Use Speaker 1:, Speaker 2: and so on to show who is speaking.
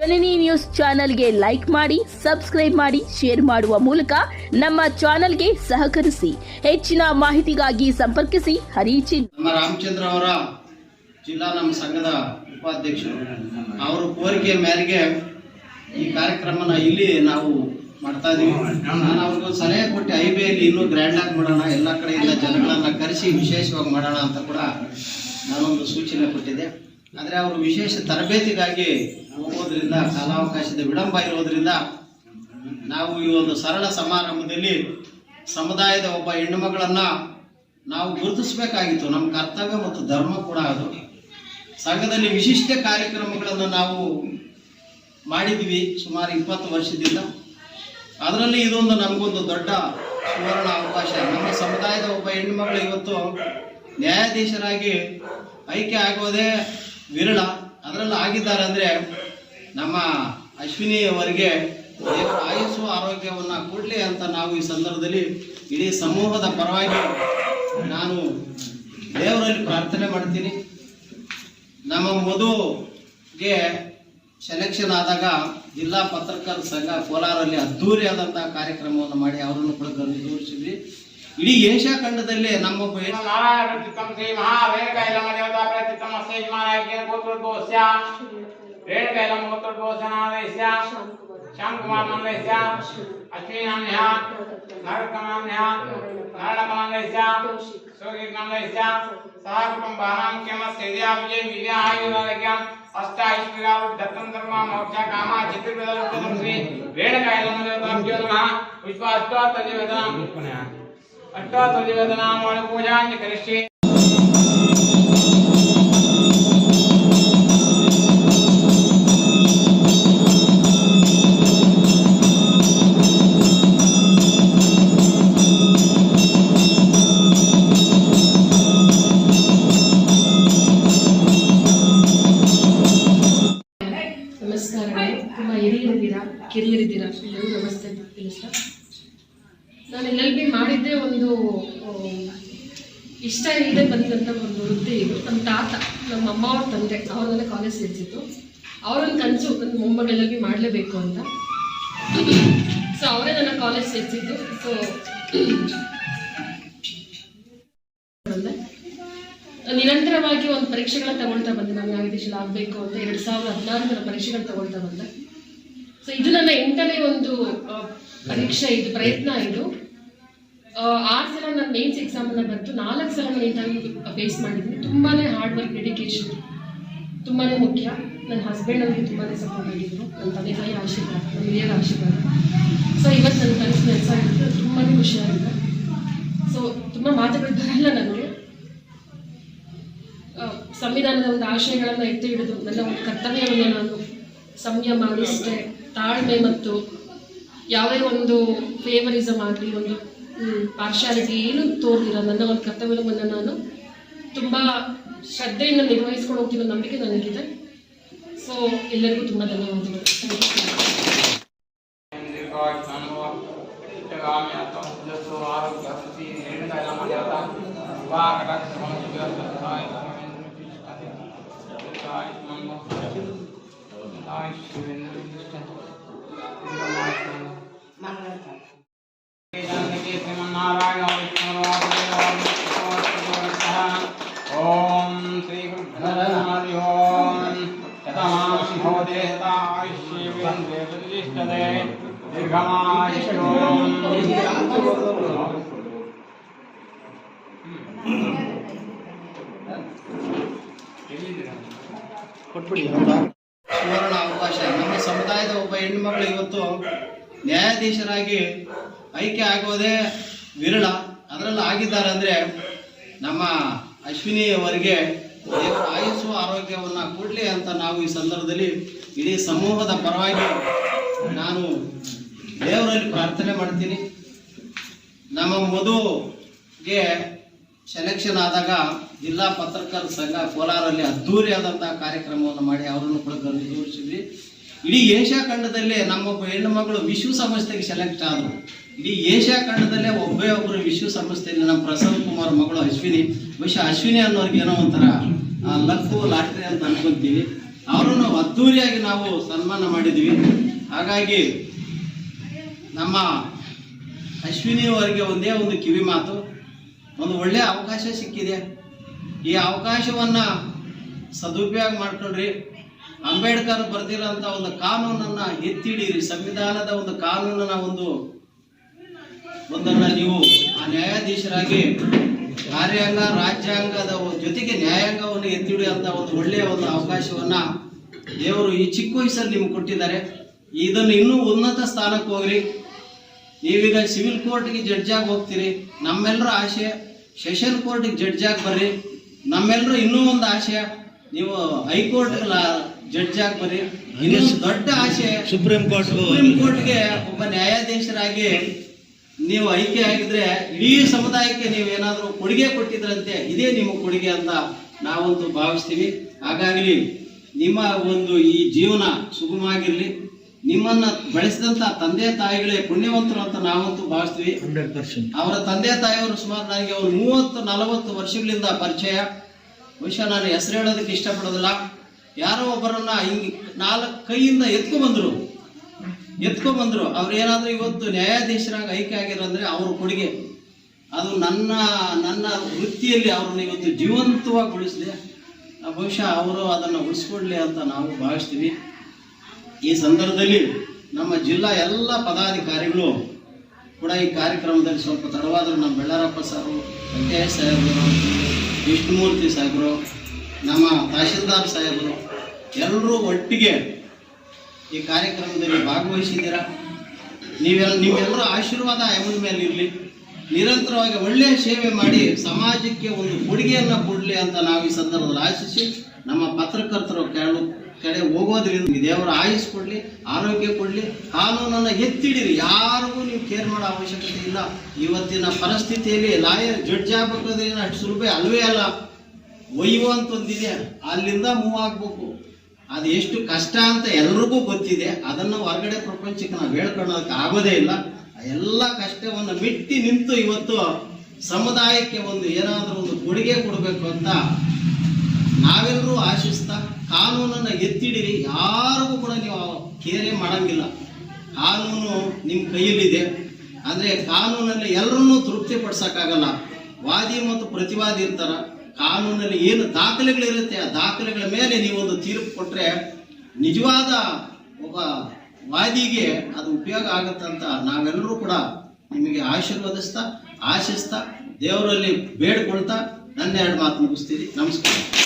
Speaker 1: ಜನನಿ news ಚಾನೆಲ್ಗೆ like ಮಾಡಿ, subscribe ಮಾಡಿ, ಶೇರ್ ಮಾಡುವ ಮೂಲಕ ನಮ್ಮ ಚಾನೆಲ್ಗೆ ಸಹಕರಿಸಿ. ಹೆಚ್ಚಿನ ಮಾಹಿತಿಗಾಗಿ ಸಂಪರ್ಕಿಸಿ ಹರಿಚಿ.
Speaker 2: ನಮ್ಮ ರಾಮಚಂದ್ರ ಅವರ ಜಿಲ್ಲಾ ನಮ್ಮ ಸಂಘದ ಉಪಾಧ್ಯಕ್ಷರು ಅವರ ಕೋರಿಕೆ ಮೇರೆಗೆ ಈ ಕಾರ್ಯಕ್ರಮನ ಇಲ್ಲಿ ನಾವು ಮಾಡ್ತಾ ಇದೀವಿ. ನಾನು ಅವ್ರಿಗೊಂದು ಸಲಹೆ ಕೊಟ್ಟು ಐಬಿಯಲ್ಲಿ ಇನ್ನೂ ಗ್ರ್ಯಾಂಡ್ ಆಗಿ ಮಾಡೋಣ, ಎಲ್ಲ ಕಡೆಯಿಂದ ಜನಗಳನ್ನ ಕರೆಸಿ ವಿಶೇಷವಾಗಿ ಮಾಡೋಣ ಅಂತ ಕೂಡ ನಾನೊಂದು ಸೂಚನೆ ಕೊಟ್ಟಿದ್ದೆ. ಆದರೆ ಅವರು ವಿಶೇಷ ತರಬೇತಿಗಾಗಿ ಹೋಗೋದ್ರಿಂದ ಕಾಲಾವಕಾಶದ ವಿಳಂಬ ಇರೋದ್ರಿಂದ ನಾವು ಈ ಒಂದು ಸರಳ ಸಮಾರಂಭದಲ್ಲಿ ಸಮುದಾಯದ ಒಬ್ಬ ಹೆಣ್ಣುಮಗಳನ್ನ ನಾವು ಗುರುತಿಸಬೇಕಾಗಿತ್ತು. ನಮ್ಮ ಕರ್ತವ್ಯ ಮತ್ತು ಧರ್ಮ ಕೂಡ ಅದು. ಸಂಘದಲ್ಲಿ ವಿಶಿಷ್ಟ ಕಾರ್ಯಕ್ರಮಗಳನ್ನು ನಾವು ಮಾಡಿದ್ವಿ ಸುಮಾರು 20 ವರ್ಷದಿಂದ. ಅದರಲ್ಲಿ ಇದೊಂದು ನಮಗೊಂದು ದೊಡ್ಡ ಸುವರ್ಣ ಅವಕಾಶ. ನಮ್ಮ ಸಮುದಾಯದ ಒಬ್ಬ ಹೆಣ್ಣುಮಗಳು ಇವತ್ತು ನ್ಯಾಯಾಧೀಶರಾಗಿ ಆಯ್ಕೆ ಆಗೋದೇ ವಿರಳ. ಅದರಲ್ಲಿ ಆಗಿದ್ದಾರೆ ಅಂದರೆ ನಮ್ಮ ಅಶ್ವಿನಿ ಅವರಿಗೆ ದೇವರ ಆಯುಸ್ಸು ಆರೋಗ್ಯವನ್ನು ಕೊಡಲಿ ಅಂತ ನಾವು ಈ ಸಂದರ್ಭದಲ್ಲಿ ಇಡೀ ಸಮೂಹದ ಪರವಾಗಿ ನಾನು ದೇವರಲ್ಲಿ ಪ್ರಾರ್ಥನೆ ಮಾಡ್ತೀನಿ. ನಮ್ಮ ಮಧುಗೆ ಸೆಲೆಕ್ಷನ್ ಆದಾಗ ಜಿಲ್ಲಾ ಪತ್ರಕರ್ತರ ಸಂಘ ಕೋಲಾರಲ್ಲಿ ಅದ್ದೂರಿಯಾದಂತಹ ಕಾರ್ಯಕ್ರಮವನ್ನು ಮಾಡಿ ಅವರನ್ನು ಕೂಡ ಗೌರವಿಸಿದ್ವಿ. ಇಡೀ ಏಷ್ಯಾ ಖಂಡದಲ್ಲಿ ನಮ್ಮೊಬ್ಬ
Speaker 3: श्याम कुमार मंगलेशा अश्विनी नामनेहा नारद नामनेहा नारायण मंगलेशा सोगित मंगलेशा सहकुटुंब बाणां केमस्यदिया विजय विद्या आयुरारोग्यम अष्टाईश्वर्या दत्तं धर्मा मोक्ष कामा चित्रप्रदं श्री रेणुकायलमदेवताभ्यो नमः अष्टात्तरनिवेदनां पूजां करिष्ये.
Speaker 4: ತುಂಬ ಹಿರಿಯರಿದ್ದೀರಾ, ಕಿರಿಯರಿದ್ದೀರಾ, ಎಲ್ಲರೂ ನಮಸ್ತೆ ತಿಳಿಸ್ತಾ. ನಾನು LLB ಮಾಡಿದ್ದೆ ಒಂದು ಇಷ್ಟ ಇಲ್ಲದೆ ಬಂದಂಥ ಒಂದು ವೃತ್ತಿ ಇದು. ನಮ್ಮ ತಾತ, ನಮ್ಮ ಅಮ್ಮ ಅವ್ರ ತಂದೆ ಅವ್ರನ್ನೆಲ್ಲ ಕಾಲೇಜ್ ಸೇರಿಸಿತ್ತು. ಅವರೊಂದು ಕನಸು, ನನ್ನ ಮೊಮ್ಮಗ LLB ಮಾಡಲೇಬೇಕು ಅಂತ. ಸೊ ಅವರೇ ನನ್ನ ಕಾಲೇಜ್ ಸೇರಿಸಿದ್ದು. ಸೊ ನಿರಂತರವಾಗಿ ಒಂದು ಪರೀಕ್ಷೆಗಳನ್ನ ತಗೊಳ್ತಾ ಬಂದೆ. ನಾನು ನ್ಯಾಯಾಧೀಶರು ಆಗಬೇಕು ಅಂತ 2016 ಪರೀಕ್ಷೆಗಳು ತಗೊಳ್ತಾ ಬಂದೆ. ಸೊ ಇದು ನನ್ನ 8ನೇ ಒಂದು ಪರೀಕ್ಷೆ, ಇದು ಪ್ರಯತ್ನ. ಇದು 6 ಸಲ ನಾನು ಮೇನ್ಸ್ ಎಕ್ಸಾಮನ್ನು ಬರೆದು 4 ಸಲ ನೀಟಾಗಿ ಫೇಸ್ ಮಾಡಿದ್ದೀನಿ. ತುಂಬಾ ಹಾರ್ಡ್ ವರ್ಕ್, ಡೆಡಿಕೇಶನ್ ತುಂಬಾ ಮುಖ್ಯ. ನನ್ನ ಹಸ್ಬೆಂಡ್ ಅವರಿಗೆ ತುಂಬಾ ಸಪೋರ್ಟ್ ಆಗಿದ್ರು, ನನ್ನ ತಂದೆ ತಾಯಿ ಆಶೀರ್ವಾದ, ನನ್ನ ಹಿರಿಯರ ಆಶೀರ್ವಾದ. ಸೊ ಇವತ್ತು ನನ್ನ ಕನಸು ನೆನಸಾಗಿದ್ದು ತುಂಬಾ ಖುಷಿಯಾಗಿದೆ. ಸೊ ತುಂಬ ಮಾತುಗಳು ಬರಲ್ಲ ನನಗೆ. ಸಂವಿಧಾನದ ಒಂದು ಆಶಯಗಳನ್ನು ಎತ್ತಿ ಹಿಡಿದು ನನ್ನ ಒಂದು ಕರ್ತವ್ಯವನ್ನು ನಾನು ಸಂಯಮ, ನಿಷ್ಠೆ, ತಾಳ್ಮೆ ಮತ್ತು ಯಾವುದೇ ಒಂದು ಫೇವರಿಸಮ್ ಆಗಲಿ, ಒಂದು ಪಾರ್ಶಾಲಿಟಿ ಏನೂ ತೋರಿದಿರ ನನ್ನ ಒಂದು ಕರ್ತವ್ಯವನ್ನು ನಾನು ತುಂಬ ಶ್ರದ್ಧೆಯಿಂದ ನಿರ್ವಹಿಸ್ಕೊಂಡು ಹೋಗ್ತಿರೋ ನಂಬಿಕೆ ನನಗಿದೆ. ಸೊ ಎಲ್ಲರಿಗೂ ತುಂಬ ಧನ್ಯವಾದಗಳು.
Speaker 3: ओम श्री गुरुभ्यो नमः. ओम शतमानं भवते शतायुष्येवेन्द्रिये प्रतिष्ठते दीर्घमायुष्यो.
Speaker 2: ಸುವರ್ಣ ಅವಕಾಶ. ನಮ್ಮ ಸಮುದಾಯದ ಒಬ್ಬ ಹೆಣ್ಣುಮಗಳು ಇವತ್ತು ನ್ಯಾಯಾಧೀಶರಾಗಿ ಆಯ್ಕೆ ಆಗೋದೇ ವಿರಳ. ಅದರಲ್ಲಿ ಆಗಿದ್ದಾರೆ ಅಂದರೆ ನಮ್ಮ ಅಶ್ವಿನಿ ಅವರಿಗೆ ದೇವರ ಆಯುಸ್ಸು ಆರೋಗ್ಯವನ್ನು ಕೊಡಲಿ ಅಂತ ನಾವು ಈ ಸಂದರ್ಭದಲ್ಲಿ ಇಡೀ ಸಮೂಹದ ಪರವಾಗಿ ನಾನು ದೇವರಲ್ಲಿ ಪ್ರಾರ್ಥನೆ ಮಾಡ್ತೀನಿ. ನಮ್ಮ ಮಧುಗೆ ಸೆಲೆಕ್ಷನ್ ಆದಾಗ ಜಿಲ್ಲಾ ಪತ್ರಕರ್ತರ ಸಂಘ ಕೋಲಾರಲ್ಲಿ ಅದ್ದೂರಿಯಾದಂತಹ ಕಾರ್ಯಕ್ರಮವನ್ನು ಮಾಡಿ ಅವರನ್ನು ಕೂಡ ಗೌರವಿಸಿದ್ವಿ. ಇಡೀ ಏಷ್ಯಾ ಖಂಡದಲ್ಲಿ ನಮ್ಮೊಬ್ಬ ಹೆಣ್ಣುಮಗಳು ವಿಶ್ವಸಂಸ್ಥೆಗೆ ಸೆಲೆಕ್ಟ್ ಆದರು. ಇಡೀ ಏಷ್ಯಾ ಖಂಡದಲ್ಲೇ ಒಬ್ಬರು ವಿಶ್ವಸಂಸ್ಥೆಯಲ್ಲಿ ನಮ್ಮ ಪ್ರಸನ್ನ ಕುಮಾರ್ ಮಗಳು ಅಶ್ವಿನಿ. ಬಹುಶಃ ಅಶ್ವಿನಿ ಅನ್ನೋರಿಗೆ ಏನೋ ಒಂಥರ ಲಕ್ಕು ಲಾಟ್ರಿ ಅಂತ ಅನ್ಕೊಂತೀವಿ. ಅವರನ್ನು ಅದ್ಧೂರಿಯಾಗಿ ನಾವು ಸನ್ಮಾನ ಮಾಡಿದ್ವಿ. ಹಾಗಾಗಿ ನಮ್ಮ ಅಶ್ವಿನಿ ಅವರಿಗೆ ಒಂದೇ ಒಂದು ಕಿವಿ ಮಾತು, ಒಂದು ಒಳ್ಳೆಯ ಅವಕಾಶ ಸಿಕ್ಕಿದೆ, ಈ ಅವಕಾಶವನ್ನ ಸದುಪಯೋಗ ಮಾಡ್ಕೊಳ್ರಿ. ಅಂಬೇಡ್ಕರ್ ಬರೆದಿರೋಂಥ ಒಂದು ಕಾನೂನನ್ನ ಎತ್ತಿಡಿರಿ, ಸಂವಿಧಾನದ ಒಂದು ಕಾನೂನನ್ನ ಒಂದನ್ನ ನೀವು ಆ ನ್ಯಾಯಾಧೀಶರಾಗಿ ಕಾರ್ಯಾಂಗ ರಾಜ್ಯಾಂಗದ ಜೊತೆಗೆ ನ್ಯಾಯಾಂಗವನ್ನು ಎತ್ತಿಡಿಯುವಂತ ಒಂದು ಒಳ್ಳೆಯ ಒಂದು ಅವಕಾಶವನ್ನ ದೇವರು ಈ ಚಿಕ್ಕ ವಯಸ್ಸಲ್ಲಿ ನಿಮ್ಗೆ ಕೊಟ್ಟಿದ್ದಾರೆ. ಇದನ್ನು ಇನ್ನೂ ಉನ್ನತ ಸ್ಥಾನಕ್ಕೆ ಹೋಗ್ರಿ. ನೀವೀಗ ಸಿವಿಲ್ ಕೋರ್ಟ್ಗೆ ಜಡ್ಜ್ ಆಗಿ ಹೋಗ್ತೀರಿ, ನಮ್ಮೆಲ್ಲರ ಆಶೆ ಸೆಷನ್ ಕೋರ್ಟ್ಗೆ ಜಡ್ಜ್ ಆಗಿ ಬರ್ರಿ. ನಮ್ಮೆಲ್ಲರೂ ಇನ್ನೂ ಒಂದು ಆಶೆ ನೀವು ಹೈಕೋರ್ಟ್ ಜಡ್ಜ್ ಆಗಿ ಬರ್ರಿ. ಇನ್ನೊಂದು ದೊಡ್ಡ ಆಶೆ ಸುಪ್ರೀಂ ಕೋರ್ಟ್ಗೆ ಒಬ್ಬ ನ್ಯಾಯಾಧೀಶರಾಗಿ ನೀವು ಆಯ್ಕೆ ಆಗಿದ್ರೆ ಇಡೀ ಸಮುದಾಯಕ್ಕೆ ನೀವು ಏನಾದರೂ ಕೊಡುಗೆ ಕೊಟ್ಟಿದ್ರಂತೆ, ಇದೇ ನಿಮ್ಮ ಕೊಡುಗೆ ಅಂತ ನಾವಂತೂ ಭಾವಿಸ್ತೀವಿ. ಹಾಗಾಗಿ ನಿಮ್ಮ ಒಂದು ಈ ಜೀವನ ಸುಗಮವಾಗಿರ್ಲಿ. ನಿಮ್ಮನ್ನ ಬೆಳೆಸಿದಂತ ತಂದೆ ತಾಯಿಗಳೇ ಪುಣ್ಯವಂತರು ಅಂತ ನಾವಂತೂ ಭಾವಿಸ್ತೀವಿ. 100%. ಅವರ ತಂದೆ ತಾಯಿಯವರು ಸುಮಾರು ನನಗೆ ಅವರು 30-40 ವರ್ಷಗಳಿಂದ ಪರಿಚಯ. ಬಹುಶಃ ನಾನು ಹೆಸರು ಹೇಳೋದಕ್ಕೆ ಇಷ್ಟಪಡೋದಿಲ್ಲ. ಯಾರೋ ಒಬ್ಬರನ್ನ ಹಿಂಗೆ 4 ಕೈಯಿಂದ ಎತ್ಕೊಂಡ್ಬಂದ್ರು. ಅವ್ರು ಏನಾದ್ರೂ ಇವತ್ತು ನ್ಯಾಯಾಧೀಶರಾಗಿ ಆಯ್ಕೆ ಆಗಿರಂದ್ರೆ ಅವ್ರ ಕೊಡುಗೆ ಅದು ನನ್ನ ವೃತ್ತಿಯಲ್ಲಿ ಅವ್ರನ್ನ ಇವತ್ತು ಜೀವಂತವಾಗಿ ಉಳಿಸಲಿ. ಬಹುಶಃ ಅವರು ಅದನ್ನು ಉಳಿಸ್ಕೊಡ್ಲಿ ಅಂತ ನಾವು ಭಾವಿಸ್ತೀವಿ. ಈ ಸಂದರ್ಭದಲ್ಲಿ ನಮ್ಮ ಜಿಲ್ಲಾ ಎಲ್ಲ ಪದಾಧಿಕಾರಿಗಳು ಕೂಡ ಈ ಕಾರ್ಯಕ್ರಮದಲ್ಲಿ ಸ್ವಲ್ಪ ತಡವಾದರೂ ನಮ್ಮ ಬೆಳ್ಳಾರಪ್ಪ ಸಾರು, ವೆಂಕಟೇಶ್ ಸಾಹೇಬರು, ವಿಷ್ಣುಮೂರ್ತಿ ಸಾಹೇಬರು, ನಮ್ಮ ತಹಶೀಲ್ದಾರ್ ಸಾಹೇಬರು ಎಲ್ಲರೂ ಒಟ್ಟಿಗೆ ಈ ಕಾರ್ಯಕ್ರಮದಲ್ಲಿ ಭಾಗವಹಿಸಿದ್ದೀರಾ. ನೀವೆಲ್ಲರೂ ಆಶೀರ್ವಾದ ಎಮ್ಮನ ಮೇಲೆ ಇರಲಿ. ನಿರಂತರವಾಗಿ ಒಳ್ಳೆಯ ಸೇವೆ ಮಾಡಿ ಸಮಾಜಕ್ಕೆ ಒಂದು ಕೊಡುಗೆಯನ್ನು ಕೊಡಲಿ ಅಂತ ನಾವು ಈ ಸಂದರ್ಭದಲ್ಲಿ ಆಶಿಸಿ ನಮ್ಮ ಪತ್ರಕರ್ತರು ಕಡೆ ಹೋಗೋದ್ರಿಂದ ದೇವರ ಆಯುಸ್ ಕೊಡಲಿ, ಆರೋಗ್ಯ ಕೊಡಲಿ. ಕಾನೂನನ್ನು ಎತ್ತಿಡಿರಿ. ಯಾರಿಗೂ ನೀವು ಕೇರ್ ಮಾಡೋ ಅವಶ್ಯಕತೆ ಇಲ್ಲ. ಇವತ್ತಿನ ಪರಿಸ್ಥಿತಿಯಲ್ಲಿ ಲಾಯರ್ ಜಡ್ಜ್ ಆಗಬೇಕಾದ್ರೆ ಅಷ್ಟು ಸುಲಭ ಅಲ್ವೇ ಅಲ್ಲ. ಒಯ್ಯುವಂಥದ್ದಿದೆ, ಅಲ್ಲಿಂದ ಮೂವ್ ಆಗಬೇಕು. ಅದು ಎಷ್ಟು ಕಷ್ಟ ಅಂತ ಎಲ್ರಿಗೂ ಗೊತ್ತಿದೆ. ಅದನ್ನು ಹೊರಗಡೆ ಪ್ರಪಂಚಕ್ಕೆ ನಾವು ಹೇಳ್ಕೊಳ್ಳೋದಕ್ಕೆ ಆಗೋದೇ ಇಲ್ಲ. ಎಲ್ಲ ಕಷ್ಟವನ್ನು ಮೆಟ್ಟಿ ನಿಂತು ಇವತ್ತು ಸಮುದಾಯಕ್ಕೆ ಒಂದು ಏನಾದರೂ ಒಂದು ಕೊಡುಗೆ ಕೊಡಬೇಕು ಅಂತ ನಾವೆಲ್ಲರೂ ಆಶಿಸ್ತಾ ಕಾನೂನನ್ನು ಎತ್ತಿಡಿರಿ. ಯಾರಿಗೂ ಕೂಡ ನೀವು ಕೇರೆ ಮಾಡಂಗಿಲ್ಲ. ಕಾನೂನು ನಿಮ್ಮ ಕೈಯಲ್ಲಿದೆ. ಅಂದರೆ ಕಾನೂನಲ್ಲಿ ಎಲ್ಲರನ್ನೂ ತೃಪ್ತಿಪಡಿಸೋಕ್ಕಾಗಲ್ಲ. ವಾದಿ ಮತ್ತು ಪ್ರತಿವಾದಿ ಇರ್ತಾರ. ಕಾನೂನಲ್ಲಿ ಏನು ದಾಖಲೆಗಳಿರುತ್ತೆ ಆ ದಾಖಲೆಗಳ ಮೇಲೆ ನೀವೊಂದು ತೀರ್ಪು ಕೊಟ್ಟರೆ ನಿಜವಾದ ಒಬ್ಬ ವಾದಿಗೆ ಅದು ಉಪಯೋಗ ಆಗುತ್ತಂತ ನಾವೆಲ್ಲರೂ ಕೂಡ ನಿಮಗೆ ಆಶೀರ್ವದಿಸ್ತಾ ಆಶಿಸ್ತಾ ದೇವರಲ್ಲಿ ಬೇಡ್ಕೊಳ್ತಾ ನನ್ನ 2 ಮಾತು ಮುಗಿಸ್ತೀರಿ. ನಮಸ್ಕಾರ.